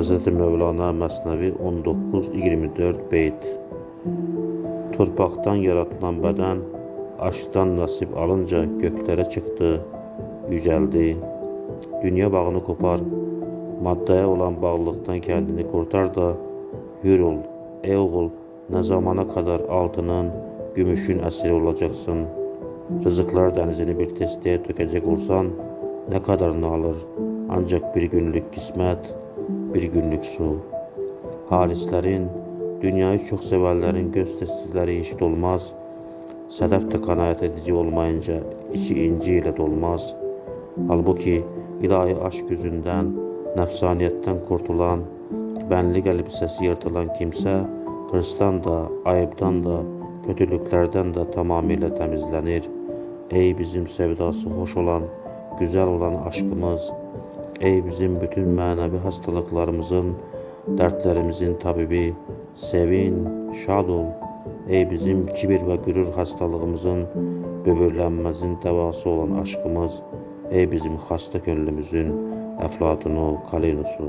Hz. Mevlana Məsnevi 19-24 beyt. Torpaqdan yaratılan bədən aşkdan nasib alınca göklere çıktı, yüceldi. Dünya bağını kopar, maddeye olan bağlılıktan kendini kurtar da hür ol, ey oğul, ne zamana kadar altının, gümüşün esiri olacaksın. Rızıklar denizini bir testiye dökecek olsan ne kadarını alır, ancak bir günlük kısmet, bir günlük su. Harislerin, dünyayı çok severlerin göz testileri hiç dolmaz. Sedef de kanaat edici olmayınca içi inci ile dolmaz. Halbuki ilahi aşk yüzünden, nefsaniyetten kurtulan, benlik elbisesi yırtılan kimse, hırstan da, ayıptan da, kötülüklerden de tamamıyla temizlenir. Ey bizim sevdası hoş olan, güzel olan aşkımız, ey bizim bütün manevi hastalıklarımızın, dertlerimizin tabibi, sevin, şad ol. Ey bizim kibir ve gurur hastalığımızın, böbürlenmezin devası olan aşkımız, ey bizim hasta gönlümüzün Eflatunu, Kalinusu.